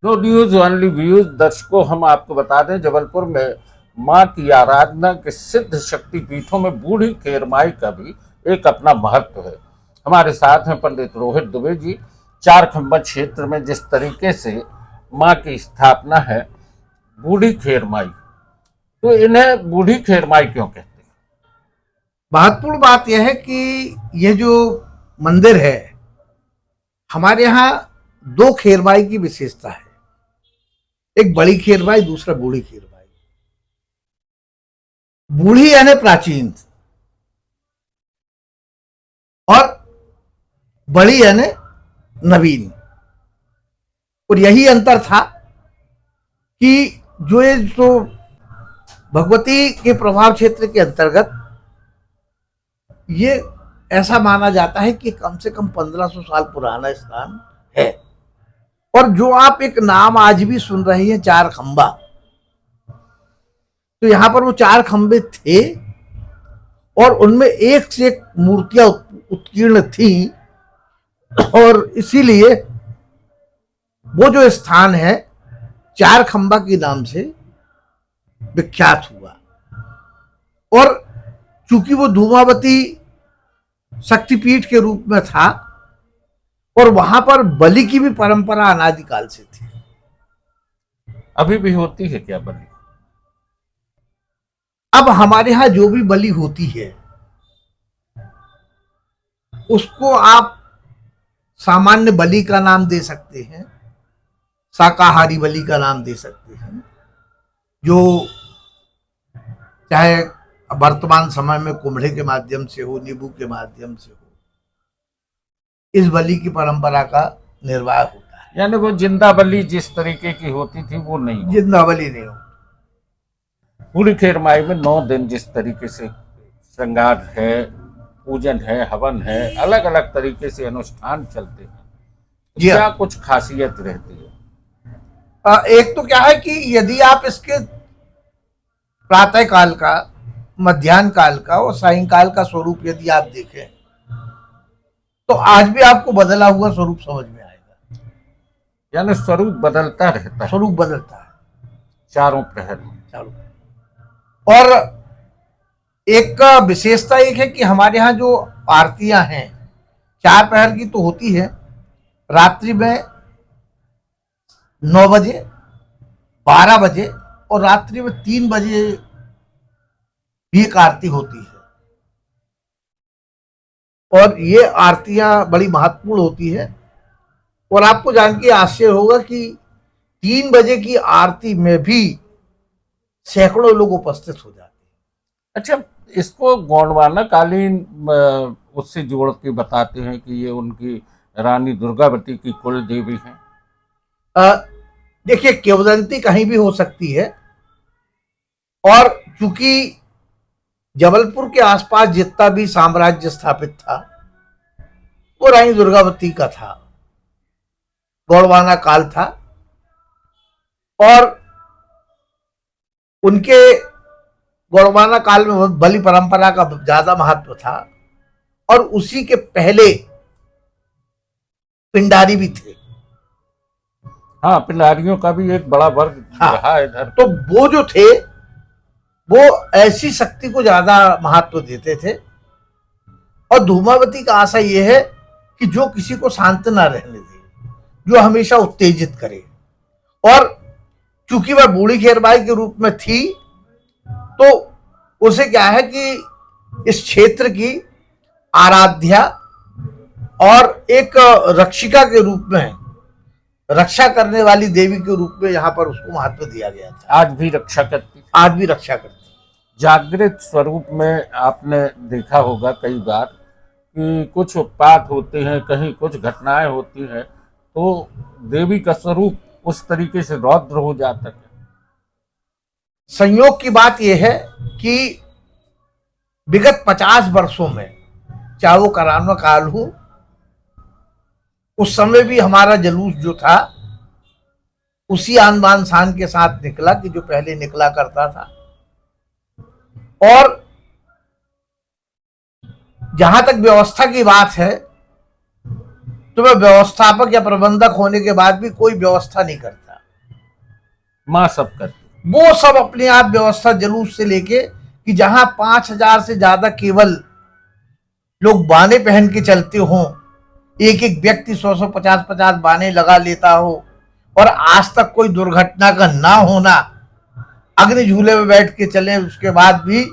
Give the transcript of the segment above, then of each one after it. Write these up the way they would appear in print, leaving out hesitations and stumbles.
No news only views. दर्शकों, हम आपको बता दें, जबलपुर में मां की आराधना के सिद्ध शक्ति पीठों में बूढ़ी खेरमाई का भी एक अपना महत्व है। हमारे साथ हैं पंडित रोहित दुबे जी। चार खंबा क्षेत्र में जिस तरीके से मां की स्थापना है, बूढ़ी खेरमाई, तो इन्हें बूढ़ी खेरमाई क्यों कहते हैं? महत्वपूर्ण बात यह है कि यह जो मंदिर है, हमारे यहाँ दो खेरमाई की विशेषता है। एक बड़ी खेरमाई, दूसरा बूढ़ी खेरमाई। बूढ़ी यानी प्राचीन और बड़ी यानी नवीन। और यही अंतर था कि जो भगवती के प्रभाव क्षेत्र के अंतर्गत ये ऐसा माना जाता है कि कम से कम 1500 साल पुराना स्थान है। और जो आप एक नाम आज भी सुन रहे हैं, चार खंबा, तो यहां पर वो चार खंबे थे और उनमें एक से एक मूर्तियां उत्कीर्ण थी और इसीलिए वो जो स्थान है चार खंबा के नाम से विख्यात हुआ। और चूंकि वो धूमावती शक्तिपीठ के रूप में था और वहां पर बलि की भी परंपरा अनादिकाल से थी। अभी भी होती है क्या बलि? अब हमारे यहां जो भी बलि होती है उसको आप सामान्य बलि का नाम दे सकते हैं, शाकाहारी बलि का नाम दे सकते हैं, जो चाहे वर्तमान समय में कुम्भड़े के माध्यम से हो, नींबू के माध्यम से हो, इस बलि की परंपरा का निर्वाह होता है। यानी वो जिंदा बलि जिस तरीके की होती थी वो नहीं होती। जिंदा बलि नहीं होती। बूढ़ी खेरमाई में 9 दिन जिस तरीके से श्रृंगार है, पूजन है, हवन है, अलग अलग तरीके से अनुष्ठान चलते हैं, क्या कुछ खासियत रहती है? एक तो क्या है कि यदि आप इसके प्रातः काल का, मध्याह्न काल का और सायंकाल का स्वरूप यदि आप देखें तो आज भी आपको बदला हुआ स्वरूप समझ में आएगा। यानी स्वरूप बदलता रहता है। स्वरूप बदलता है चारों प्रहर में। और एक विशेषता एक है कि हमारे यहाँ जो आरतियां हैं, 4 पहर की तो होती है, रात्रि में 9 बजे, 12 बजे और रात्रि में 3 बजे भी एक आरती होती है। और ये आरतियां बड़ी महत्वपूर्ण होती है। और आपको जान के आश्चर्य होगा कि 3 बजे की आरती में भी सैकड़ों लोग उपस्थित हो जाते हैं। अच्छा, इसको गोंडवाना कालीन उससे जोड़ के बताते हैं कि ये उनकी रानी दुर्गावती की कुल देवी है। देखिए, किंवदंती कहीं भी हो सकती है और चूंकि जबलपुर के आसपास जितना भी साम्राज्य स्थापित था वो रानी दुर्गावती का था, गोंडवाना काल था और उनके गोंडवाना काल में बलि परंपरा का ज्यादा महत्व था और उसी के पहले पिंडारी भी थे। हाँ, पिंडारियों का भी एक बड़ा वर्ग रहा है इधर। तो वो जो थे वो ऐसी शक्ति को ज्यादा महत्व देते थे और धूमावती का आशा यह है कि जो किसी को शांत ना रहने दे, जो हमेशा उत्तेजित करे। और चूंकि वह बूढ़ी खेरमाई के रूप में थी तो उसे क्या है कि इस क्षेत्र की आराध्या और एक रक्षिका के रूप में, रक्षा करने वाली देवी के रूप में यहाँ पर उसको महत्व दिया गया था। आज भी रक्षा करती, आज भी रक्षा करती। जागृत स्वरूप में आपने देखा होगा कई बार कि कुछ उत्पात होते हैं, कहीं कुछ घटनाएं होती हैं तो देवी का स्वरूप उस तरीके से रौद्र हो जाता है। संयोग की बात यह है कि विगत 50 वर्षों में, चाहे वो कोरोना काल हो, उस समय भी हमारा जुलूस जो था उसी आन बान शान के साथ निकला कि जो पहले निकला करता था। और जहां तक व्यवस्था की बात है तो वह व्यवस्थापक या प्रबंधक होने के बाद भी कोई व्यवस्था नहीं करता। माँ सब करती। वो सब अपने आप व्यवस्था जुलूस से लेके कि जहां 5,000 से ज्यादा केवल लोग बाने पहन के चलते हों, एक एक व्यक्ति 100 50 बाने लगा लेता हो, और आज तक कोई दुर्घटना का ना होना, अग्नि झूले में बैठ के चले उसके बाद भी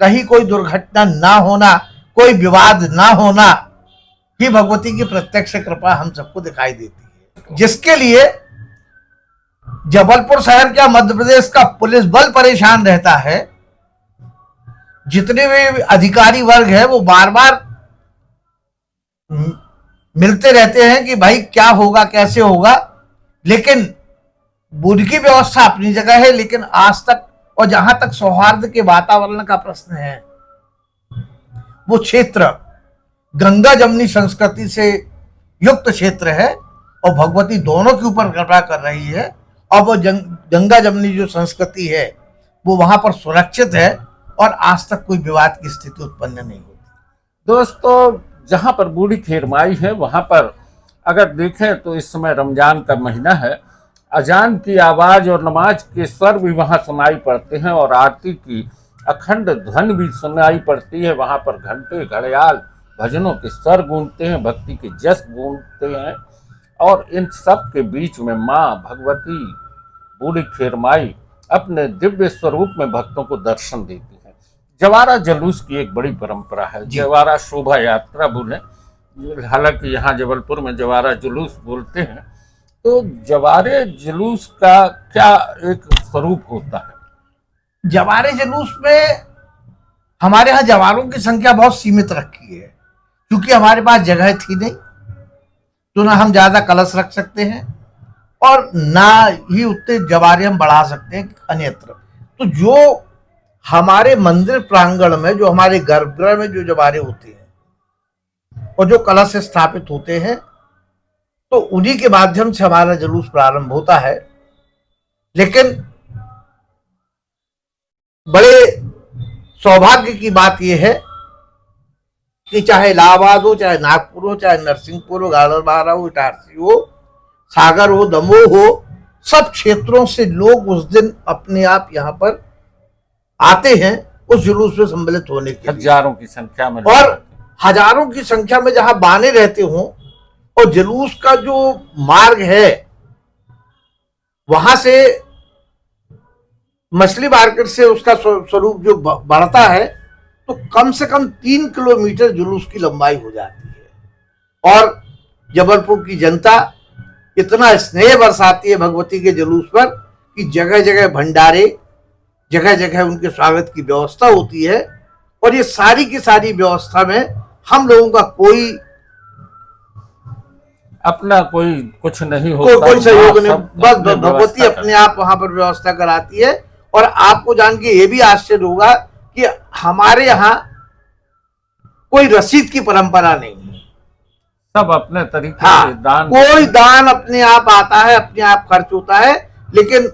कहीं कोई दुर्घटना ना होना, कोई विवाद ना होना, ये भगवती की प्रत्यक्ष कृपा हम सबको दिखाई देती है, जिसके लिए जबलपुर शहर क्या मध्य प्रदेश का पुलिस बल परेशान रहता है। जितने भी अधिकारी वर्ग है वो बार बार मिलते रहते हैं कि भाई क्या होगा कैसे होगा, लेकिन उनकी व्यवस्था अपनी जगह है, लेकिन आज तक, और जहां तक सौहार्द के वातावरण का प्रश्न है, वो क्षेत्र गंगा जमुनी संस्कृति से युक्त क्षेत्र है और भगवती दोनों के ऊपर कृपा कर रही है, और वो गंगा जमुनी जो संस्कृति है वो वहां पर सुरक्षित है और आज तक कोई विवाद की स्थिति उत्पन्न नहीं होती। दोस्तों, जहाँ पर बूढ़ी खेरमाई है वहाँ पर अगर देखें तो इस समय रमजान का महीना है, अजान की आवाज़ और नमाज के स्वर भी वहाँ सुनाई पड़ते हैं और आरती की अखंड ध्वनि भी सुनाई पड़ती है। वहाँ पर घंटे घड़ियाल भजनों के स्वर गूंजते हैं, भक्ति के जस गूंजते हैं, और इन सब के बीच में माँ भगवती बूढ़ी खेरमाई अपने दिव्य स्वरूप में भक्तों को दर्शन देती है। जवारा जुलूस की एक बड़ी परंपरा है, जवारा शोभा यात्रा बोले, हालांकि यहाँ जबलपुर में जवारा जुलूस बोलते हैं। तो जवारे जुलूस का क्या एक स्वरूप होता है? जवारे जुलूस में हमारे यहाँ जवारों की संख्या बहुत सीमित रखी है, क्योंकि हमारे पास जगह थी नहीं, तो ना हम ज्यादा कलश रख सकते हैं और ना ही उतने जवारे हम बढ़ा सकते हैं अन्यत्र। तो जो हमारे मंदिर प्रांगण में, जो हमारे गर्भगृह में जो जवारे होते हैं और जो कलश स्थापित होते हैं, तो उन्हीं के माध्यम से हमारा जुलूस प्रारंभ होता है। लेकिन बड़े सौभाग्य की बात यह है कि चाहे इलाहाबाद हो, चाहे नागपुर हो, चाहे नरसिंहपुर हो, गाड़रबारा हो, इटारसी हो, सागर हो, दमोह हो, सब क्षेत्रों से लोग उस दिन अपने आप यहाँ पर आते हैं उस जुलूस में सम्मिलित होने के लिए। हजारों की संख्या में, और हजारों की संख्या में जहां बाने रहते हों, और जुलूस का जो मार्ग है वहां से मछली मार्केट से उसका स्वरूप जो बढ़ता है, तो कम से कम 3 किलोमीटर जुलूस की लंबाई हो जाती है। और जबलपुर की जनता इतना स्नेह बरसाती है भगवती के जुलूस पर कि जगह जगह भंडारे, जगह जगह उनके स्वागत की व्यवस्था होती है। और ये सारी की सारी व्यवस्था में हम लोगों का कोई अपना कोई कुछ नहीं होता, कोई सहयोग नहीं, बस भगवती अपने आप वहां पर व्यवस्था कराती है। और आपको जान के ये भी आश्चर्य होगा कि हमारे यहाँ कोई रसीद की परंपरा नहीं है, सब अपने तरीके हाँ, से दान, कोई दान अपने आप आता है, अपने आप खर्च होता है। लेकिन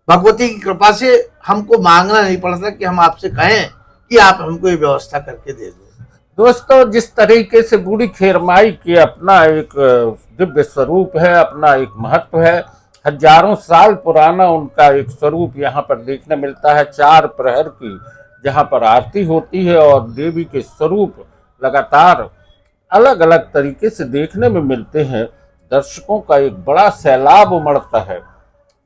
भगवती की कृपा से हमको मांगना नहीं पड़ता कि हम आपसे कहें कि आप हमको ये व्यवस्था करके दे दो। दोस्तों, जिस तरीके से बूढ़ी खेरमाई के अपना एक दिव्य स्वरूप है, अपना एक महत्व है, हजारों साल पुराना उनका एक स्वरूप यहाँ पर देखने मिलता है। 4 प्रहर की जहाँ पर आरती होती है और देवी के स्वरूप लगातार अलग अलग तरीके से देखने में मिलते हैं। दर्शकों का एक बड़ा सैलाब उमड़ता है।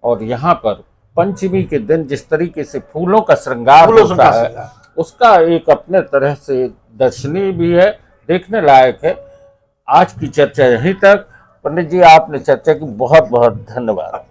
और यहाँ पर पंचमी के दिन जिस तरीके से फूलों का श्रृंगार होता है, उसका एक अपने तरह से दर्शनीय भी है, देखने लायक है। आज की चर्चा यहीं तक। पंडित जी, आपने चर्चा की, बहुत बहुत धन्यवाद।